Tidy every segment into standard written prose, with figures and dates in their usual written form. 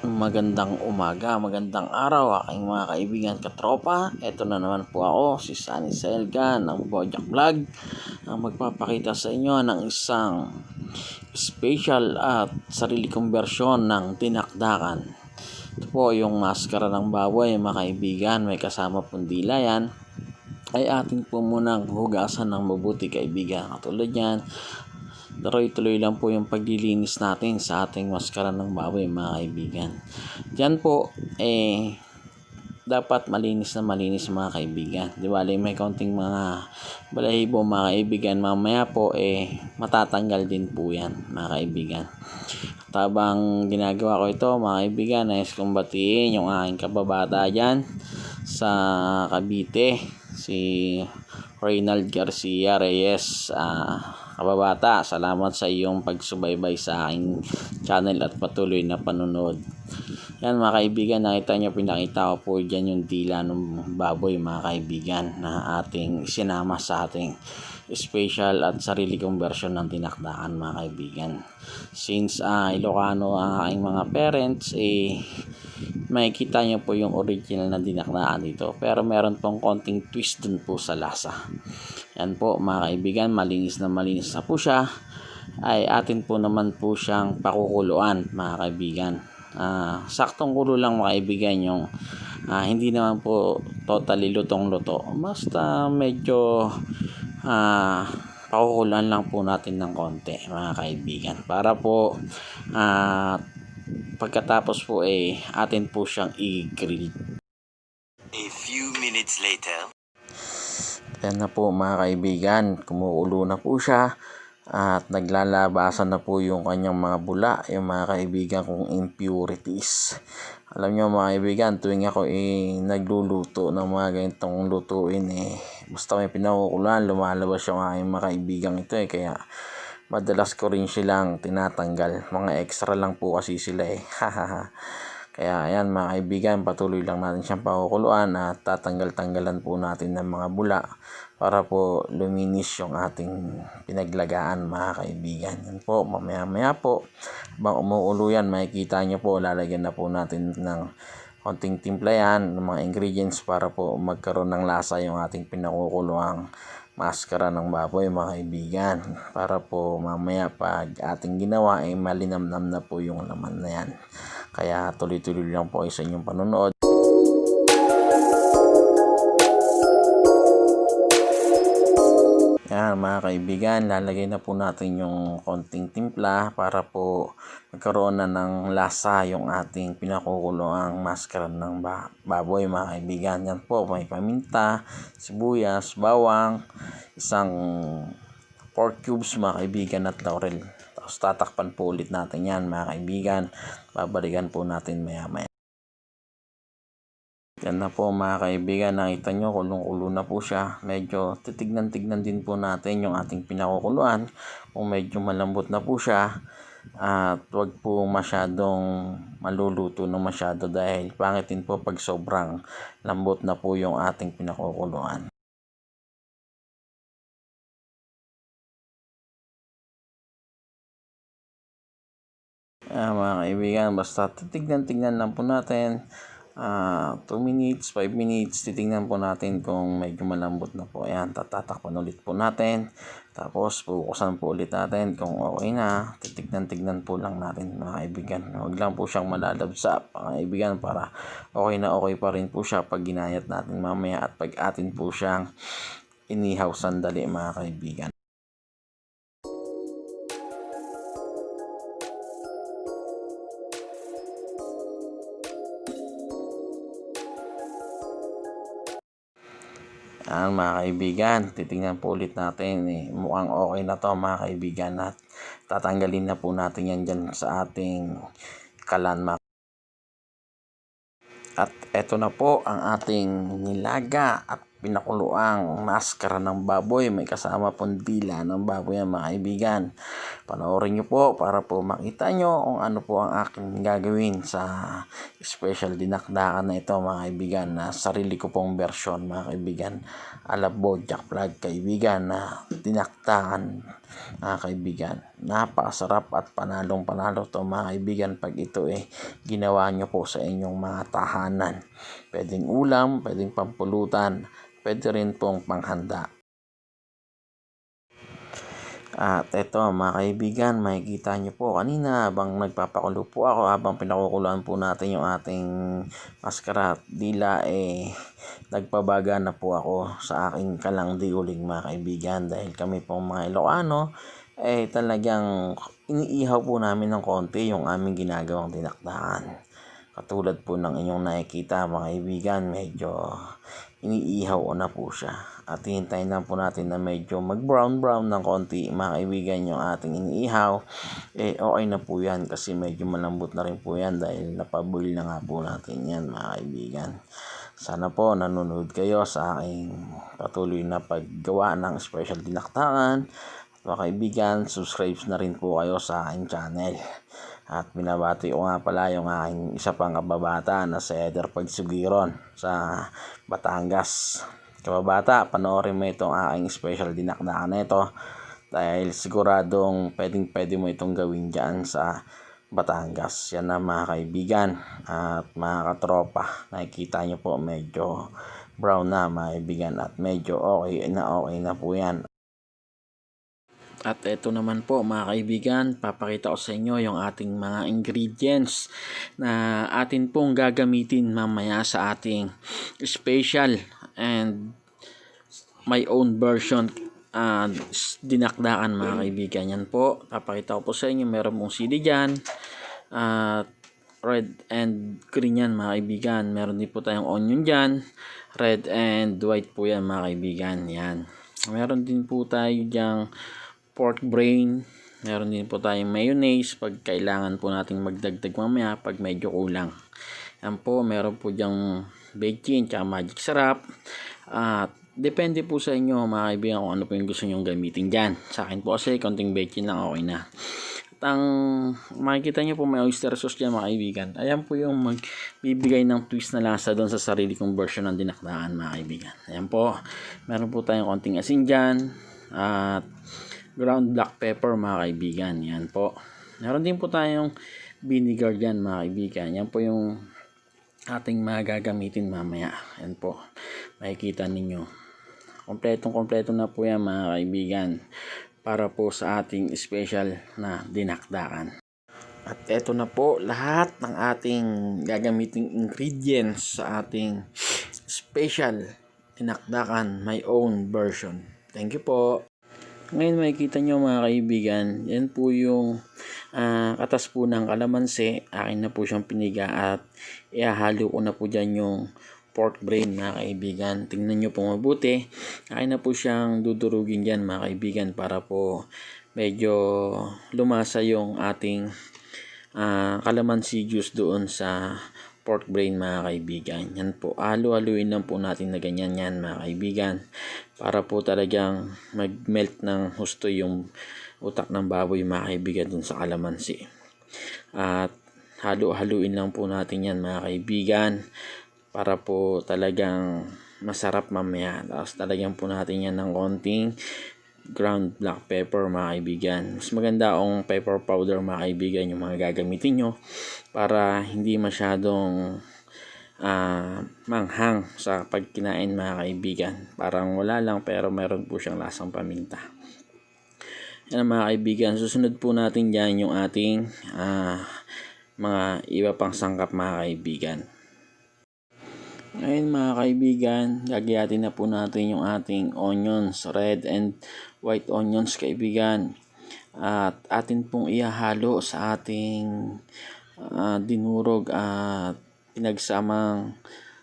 Magandang umaga, magandang araw aking mga kaibigan katropa. Ito na naman po ako, si Sunny Selga ng Bojack Vlog, ang magpapakita sa inyo ng isang special at sarili kong bersyon ng tinakdakan. Ito po yung maskara ng baboy mga kaibigan, may kasama pong dila yan. Ay atin po munang hugasan ng mabuti kaibigan. Katulad yan, tuloy-tuloy lang po yung paglilinis natin sa ating maskara ng baboy mga kaibigan. Diyan po dapat malinis na malinis mga kaibigan. Di ba, may kaunting mga balahibo mga kaibigan, mamaya po matatanggal din po yan mga kaibigan. At habang ginagawa ko ito mga kaibigan, nais kong batiin yung aking kababata dyan sa Cavite, si Reynald Garcia Reyes. Kababata, salamat sa iyong pagsubaybay sa aking channel at patuloy na panunod. Yan mga kaibigan, nakita nyo, pinakita ko po dyan yung dila ng baboy mga kaibigan na ating sinama sa ating special at sarili kong version ng tinakdakan mga kaibigan. Since Ilocano ang aking mga parents, makikita nyo po yung original na dinakdakan dito, pero meron pong konting twist dun po sa lasa. Yan po mga kaibigan, malinis na po siya. Ay atin po naman po siyang pakukuluan mga kaibigan. Saktong kulo lang mga kaibigan, yung hindi naman po totally lutong-luto, basta medyo pakukuluan lang po natin ng konti mga kaibigan, para po pagkatapos po atin po siyang i-grill. A few minutes later. Yan na po mga kaibigan, kumukulo na po siya at naglalabasan na po yung kanyang mga bula, yung mga kaibigan kong impurities. Alam nyo mga kaibigan, tuwing ako nagluluto ng mga ganitong lutuin, basta may pinakukuluan, lumalabas yung aking mga kaibigan ito kaya madalas ko rin silang tinatanggal. Mga extra lang po kasi sila Kaya ayan mga kaibigan, patuloy lang natin siyang pakukuluan at tatanggal-tanggalan po natin ng mga bula para po luminis yung ating pinaglagaan mga kaibigan. Yan po, mamaya po habang umuulo yan, makikita nyo po, lalagyan na po natin ng konting timpla yan, ng mga ingredients para po magkaroon ng lasa yung ating pinakukuluang maskara ng baboy mga kaibigan, para po mamaya pag ating ginawa malinamnam na po yung laman na yan. Kaya tuloy-tuloy lang po sa inyong panonood. Yan mga kaibigan, lalagay na po natin yung konting timpla para po magkaroon na ng lasa yung ating pinakukuloang maskara ng baboy mga kaibigan. Yan po, may paminta, sibuyas, bawang, isang pork cubes mga kaibigan at laurel. Tapos tatakpan po ulit natin yan mga kaibigan, babalikan po natin maya maya. Yan na po mga kaibigan, nakita nyo kulong-kulo na po siya. Medyo titignan-tignan din po natin yung ating pinakukuluan kung medyo malambot na po siya, at wag po masyadong maluluto na masyado dahil pangit din po pag sobrang lambot na po yung ating pinakukuluan. Mga kaibigan, basta titignan-tignan lang po natin. 2 minutes, 5 minutes, titignan po natin kung medyo malambot na po. Ayan, tatakpan ulit po natin. Tapos pukusan po ulit natin kung okay na. Titignan-tignan po lang natin mga kaibigan. Huwag lang po siyang malalabsa mga kaibigan, para okay na okay pa rin po siya pag ginayat natin mamaya at pag atin po siyang inihaw sandali mga kaibigan. Mga kaibigan, titingnan po ulit natin. Mukhang okay na to mga kaibigan, at tatanggalin na po natin yan dyan sa ating kalan. At eto na po ang ating nilaga at pinakuluang maskara ng baboy. May kasama pong dila ng baboy yan mga kaibigan. Panoorin nyo po para po makita nyo kung ano po ang aking gagawin sa special dinakdakan na ito mga kaibigan, na sarili ko pong version mga kaibigan, ala Bojack Vlog kaibigan, na dinakdakan mga kaibigan. Napakasarap at panalong panalo to mga kaibigan pag ito ginawa nyo po sa inyong mga tahanan. Pwedeng ulam, pwedeng pampulutan, pwede rin pong panghanda. At eto mga kaibigan, makikita nyo po kanina habang nagpapakulo po ako, habang pinakukuluan po natin yung ating maskara at dila, nagpabaga na po ako sa aking kalang-diuling mga kaibigan. Dahil kami pong mga Ilocano, talagang iniihaw po namin ng konti yung aming ginagawang dinakdakan. Katulad po ng inyong nakikita mga kaibigan, medyo iniihaw ko na po siya. At hintayin lang po natin na medyo mag-brown ng konti mga kaibigan yung ating iniihaw. Okay na po yan kasi medyo malambot na rin po yan dahil napabuli na nga po natin yan mga kaibigan. Sana po nanonood kayo sa aking patuloy na paggawa ng special dinakdakan. At mga kaibigan, subscribe na rin po kayo sa aking channel. At binabati ko nga pala yung aking isa pang kababata na si Eder Pagsugiron sa Batangas. Kababata, panoorin mo itong aking special dinakdakan na ito dahil siguradong pwede mo itong gawin dyan sa Batangas. Yan na mga kaibigan at mga katropa. Nakikita nyo po medyo brown na mga kaibigan at medyo okay na po yan. At ito naman po mga kaibigan, papakita ko sa inyo yung ating mga ingredients na atin pong gagamitin mamaya sa ating special and my own version dinakdakan mga kaibigan. Yan po, papakita ko po sa inyo, meron pong sili dyan, red and green yan mga kaibigan. Meron din po tayong onion dyan, red and white po yan mga kaibigan. Yan, meron din po tayo dyang pork brain, meron din po tayong mayonnaise pag kailangan po nating magdagdag mamaya pag medyo kulang. Yan po, meron po dyang bechin tsaka magic sarap. At depende po sa inyo mga kaibigan kung ano po yung gusto nyong gamitin dyan. Sa akin po kasi konting bechin lang okay na. At ang makikita nyo po may oyster sauce dyan mga kaibigan. Ayan po yung magbibigay ng twist na lasa doon sa sarili kong version ng dinakdakan mga kaibigan. Ayan po, meron po tayong konting asin dyan at ground black pepper mga kaibigan. Yan po, meron din po tayong vinegar dyan mga kaibigan. Yan po yung ating mga gagamitin mamaya. Yan po, makikita ninyo kompleto na po yan mga kaibigan para po sa ating special na dinakdakan. At eto na po lahat ng ating gagamiting ingredients sa ating special dinakdakan my own version. Thank you po. Ngayon makikita nyo mga kaibigan, yan po yung katas po ng kalamansi. Akin na po siyang piniga at ihahalo ko na po dyan yung pork brain mga kaibigan. Tingnan nyo po mabuti. Akin na po siyang dudurugin dyan mga kaibigan para po medyo lumasa yung ating kalamansi juice doon sa pork brain mga kaibigan. Yan po, halo-haluin lang po natin na ganyan yan mga kaibigan para po talagang mag-melt ng husto yung utak ng baboy mga kaibigan dun sa kalamansi. At halo-haluin lang po natin yan mga kaibigan para po talagang masarap mamaya. Tapos talagyan po natin yan ng konting ground black pepper mga kaibigan. Mas maganda ang pepper powder mga kaibigan yung mga gagamitin nyo para hindi masyadong manghang sa pagkinain mga kaibigan. Parang wala lang pero meron po siyang lasang paminta. Yan mga kaibigan, susunod po natin dyan yung ating mga iba pang sangkap mga kaibigan. Ngayon mga kaibigan, gagayatin na po natin yung ating onions, red and white onions kaibigan. At atin pong ihahalo sa ating dinurog at pinagsamang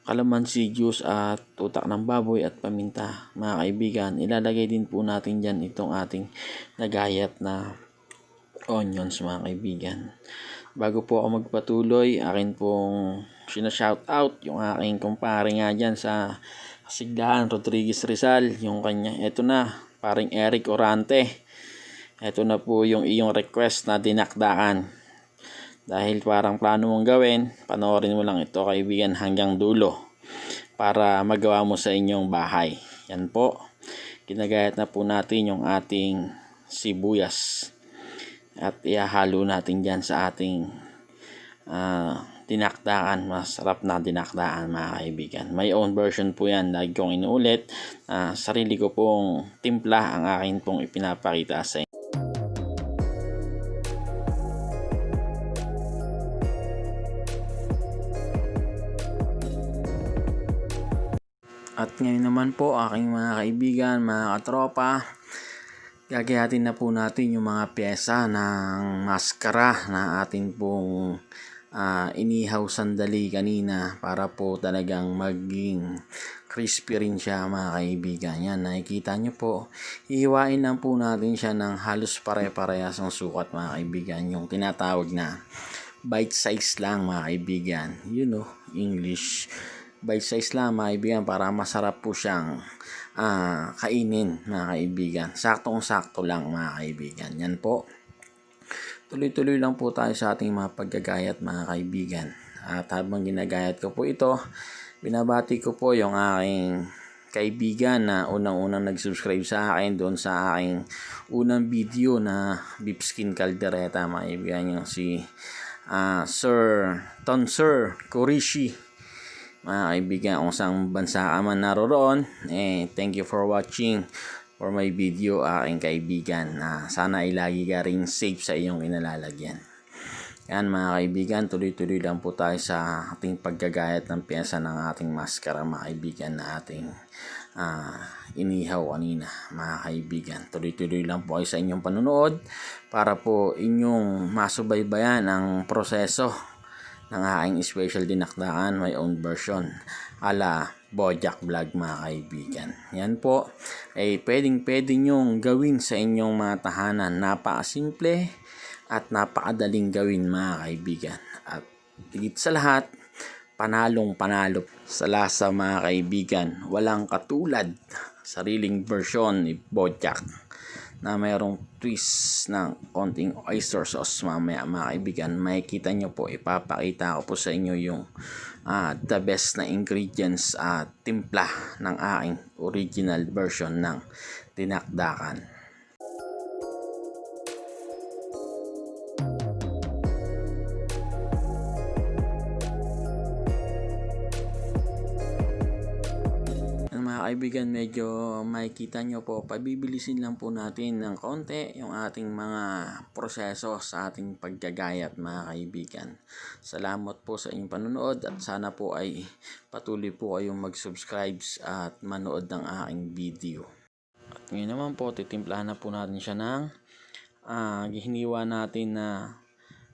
kalamansi juice at utak ng baboy at paminta mga kaibigan. Ilalagay din po natin dyan itong ating nagayat na onions mga kaibigan. Bago po ako magpatuloy, akin pong shout out yung aking kumpare nga dyan sa Kasigdahan, Rodriguez Rizal, yung kanya. Ito na, paring Eric Orante. Ito na po yung iyong request na dinakdaan. Dahil parang plano mong gawin, panoorin mo lang ito kaibigan hanggang dulo para magawa mo sa inyong bahay. Yan po, ginagayat na po natin yung ating sibuyas at ihahalo natin dyan sa ating dinakdaan. Masarap na dinakdaan mga kaibigan. My own version po yan, lagi kong inuulit. Sarili ko pong timpla ang akin pong ipinapakita sa inyo. At ngayon naman po aking mga kaibigan, mga katropa, gagayatin na po natin yung mga pyesa ng maskara na atin pong inihaw sandali kanina para po talagang maging crispy rin siya mga kaibigan. Yan, nakikita nyo po, hihiwain lang po natin siya ng halos pare-parehas ng sukat mga kaibigan, yung tinatawag na bite size lang mga kaibigan. You know, English, bite size lang mga kaibigan para masarap po siyang kainin mga kaibigan. Saktong-sakto lang mga kaibigan. Yan po, tuloy-tuloy lang po tayo sa ating mga paggagayat mga kaibigan. At habang ginagayat ko po ito, binabati ko po yung aking kaibigan na unang-unang nag-subscribe sa akin doon sa aking unang video na beef skin caldereta mga kaibigan, yung si Sir Tonsur Kurishi mga kaibigan. Kung saan bansa ka man naroroon, thank you for watching for my video aking kaibigan. Sana ay lagi ka rin safe sa iyong inalalagyan. Yan mga kaibigan, tuloy-tuloy lang po tayo sa ating paggagayat ng pyesa ng ating maskara mga kaibigan na ating inihaw kanina mga kaibigan. Tuloy-tuloy lang po kayo sa inyong panunood para po inyong masubaybayan ang proseso ng aking special dinakdaan, my own version ala Bojack Vlog mga kaibigan. Yan po ay pwedeng-pwede nyong gawin sa inyong mga tahanan. Napakasimple at napakadaling gawin mga kaibigan. At higit sa lahat, panalong-panalo sa lasa mga kaibigan. Walang katulad, sariling version ni Bojack na mayroong twist ng konting oyster sauce mamaya mga kaibigan. Makikita nyo po, ipapakita ko po sa inyo yung the best na ingredients at timpla ng aking original version ng dinakdakan. Mga kaibigan, medyo makikita nyo po, pabibilisin lang po natin ng konti yung ating mga proseso sa ating paggagayat mga kaibigan. Salamat po sa inyong panonood at sana po ay patuloy po kayong mag-subscribe at manood ng aking video. At ngayon naman po, titimplahan na po natin siya ng hiniwa natin na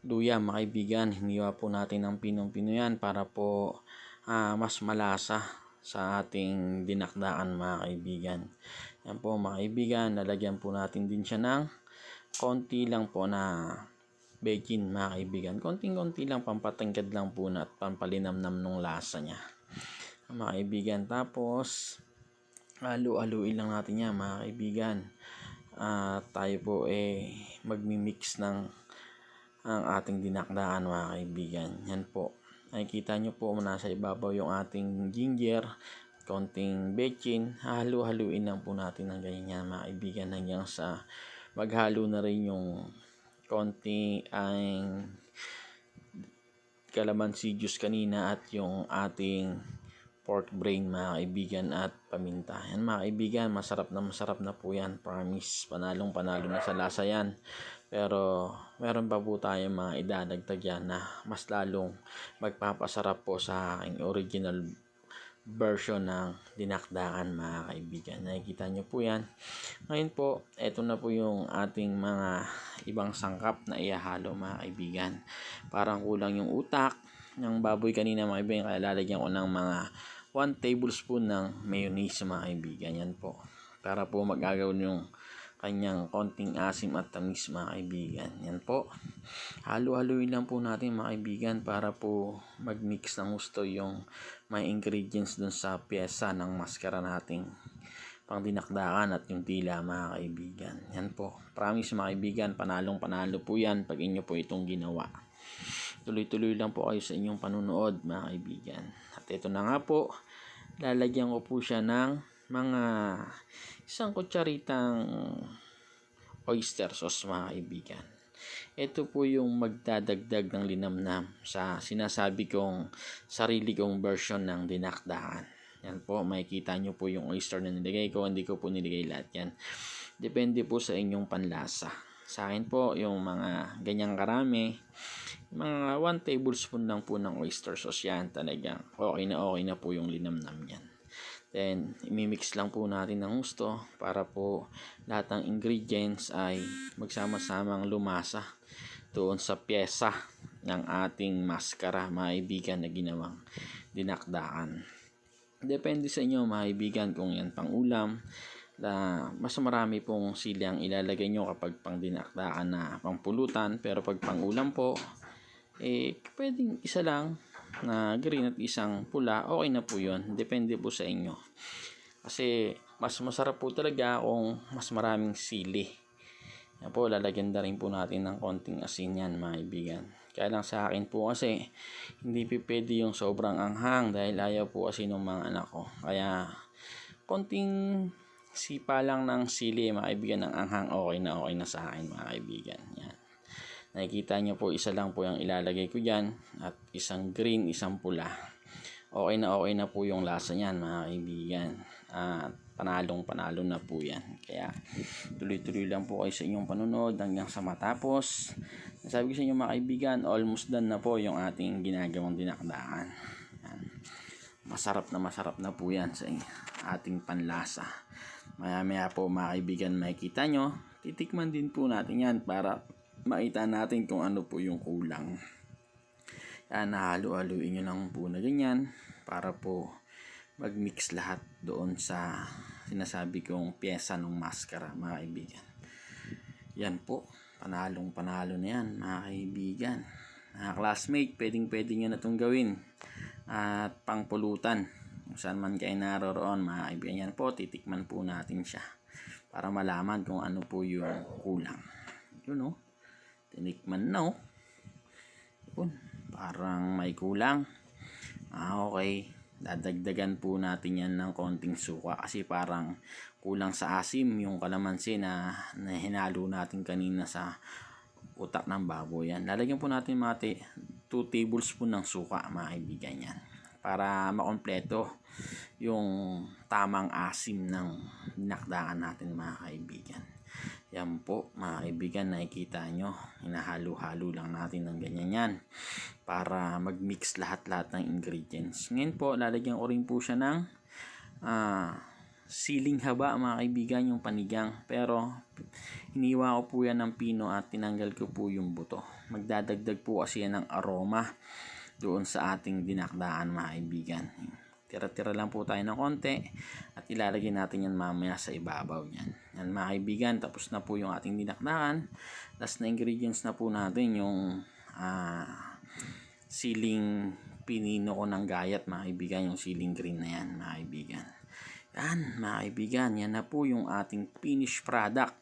luya mga kaibigan. Hiniwa po natin ng pinong-pino yan para po mas malasa sa ating dinakdaan mga kaibigan. Yan po mga kaibigan, lalagyan po natin din siya ng konti lang po na bechin mga kaibigan. Konting-konti lang, pampatangkad lang po na at pampalinamnam ng lasa niya mga kaibigan. Tapos halu-haluin lang natin yan mga kaibigan. Tayo po magmi-mix ng ang ating dinakdaan mga kaibigan. Yan po, nakikita nyo po nasa ibabaw yung ating ginger, konting bechin. Halu-haluin lang po natin ng ganyan mga kaibigan hanggang sa maghalo na rin yung konting calamansi juice kanina at yung ating pork brain mga kaibigan at paminta. Yan mga kaibigan, masarap na po yan, promise. Panalong panalo na sa lasa yan. Pero meron pa po tayong mga idadagdag yan na mas lalong magpapasarap po sa aking original version ng dinakdakan mga kaibigan. Nakikita nyo po yan. Ngayon po, eto na po yung ating mga ibang sangkap na ihahalo mga kaibigan. Parang kulang yung utak ng baboy kanina mga kaibigan, kaya lalagyan ko ng mga 1 tablespoon ng mayonnaise mga kaibigan. Yan po, para po magagawa yung kanyang konting asim at tamis mga kaibigan. Yan po. Halo-haluin lang po natin mga kaibigan para po mag-mix ng gusto yung may ingredients dun sa pyesa ng maskara nating pang dinakdakan at yung tila mga kaibigan. Yan po. Promise mga kaibigan, panalong-panalo po yan pag inyo po itong ginawa. Tuloy-tuloy lang po kayo sa inyong panunood mga kaibigan. At ito na nga po, lalagyan ko po siya ng mga isang kutsaritang oyster sauce mga kaibigan. Ito po yung magdadagdag ng linamnam sa sinasabi kong sarili kong version ng dinakdakan. Yan po, makikita nyo po yung oyster na nilagay ko. Hindi ko po nilagay lahat yan. Depende po sa inyong panlasa. Sa akin po, yung mga ganyang karami, mga 1 tablespoon lang po ng oyster sauce yan. Talagang okay na po yung linamnam yan. Then, imimix lang po natin ng gusto para po lahat ng ingredients ay magsama-samang lumasa doon sa pyesa ng ating maskara, mga kaibigan, na ginawang dinakdakan. Depende sa inyo, mga kaibigan, kung yan pang ulam, na mas marami pong sili ang ilalagay nyo kapag pang dinakdakan na pangpulutan. Pero pag pang ulam po, pwedeng isa lang na green at isang pula, okay na po yun. Depende po sa inyo. Kasi mas masarap po talaga kung mas maraming sili. Yan po, lalagyan na rin po natin ng konting asin yan mga kaibigan. Kaya lang sa akin po kasi, hindi pwede yung sobrang anghang dahil ayaw po kasi ng mga anak ko. Kaya, konting sipa lang ng sili mga kaibigan ng anghang, okay na sa akin mga kaibigan. Yan. Nakikita nyo po, isa lang po yung ilalagay ko dyan at isang green, isang pula. Okay na po yung lasa niyan mga kaibigan. At panalo na po yan. Kaya tuloy-tuloy lang po kayo sa inyong panunod hanggang sa matapos. Sabi ko sa inyo mga kaibigan, almost done na po yung ating ginagawang dinakdakan. Yan. Masarap na po yan sa ating panlasa. Maya po mga kaibigan, makikita nyo, titikman din po natin yan para makita natin kung ano po yung kulang. Yan, nahalo-haluin nyo lang po na ganyan para po mag-mix lahat doon sa sinasabi kong pyesa ng maskara mga kaibigan. Yan po, panalo na yan mga kaibigan. Mga classmate, pwede nyo na itong gawin at pangpulutan kung saan man kayo naroroon mga kaibigan. Yan po, titikman po natin siya para malaman kung ano po yung kulang. Yun o, tinikman na o. Yun, parang may kulang. Okay, dadagdagan po natin yan ng konting suka kasi parang kulang sa asim yung kalamansi na hinalo natin kanina sa utak ng baboy. Yan, lalagyan po natin mga 2 tablespoon ng suka mga kaibigan yan para makompleto yung tamang asim ng dinakdakan natin mga kaibigan. Yan po mga kaibigan, nakikita nyo, hinahalo-halo lang natin ng ganyan yan para mag-mix lahat ng ingredients. Ngayon po, lalagyan ko rin po siya ng siling haba mga kaibigan, yung panigang. Pero hiniwa ko po yan ng pino at tinanggal ko po yung buto. Magdadagdag po kasi yan ng aroma doon sa ating dinakdaan mga kaibigan. Tira-tira lang po tayo ng konti at ilalagay natin yan mamaya sa ibabaw yan. Yan mga kaibigan, tapos na po yung ating dinakdakan. Last na ingredients na po natin yung siling pinino ko ng gayat mga kaibigan, yung siling green na yan mga kaibigan. Yan mga kaibigan, yan na po yung ating finished product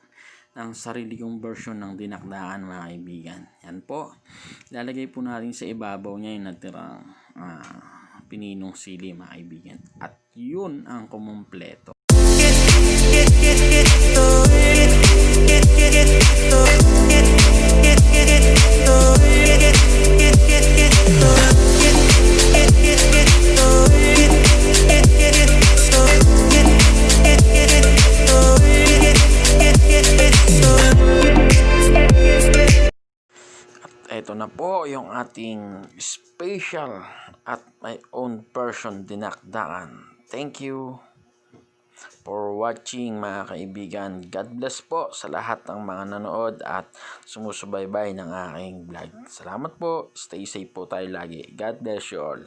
ng sarili kong version ng dinakdakan mga kaibigan. Yan po, ilalagay po natin sa ibabaw niya yung natirang pininong sili mga kaibigan. At yun ang kumumpleto. Ito na po yung ating special at my own version dinakdakan. Thank you for watching mga kaibigan. God bless po sa lahat ng mga nanood at sumusubaybay ng aking vlog. Salamat po. Stay safe po tayo lagi. God bless you all.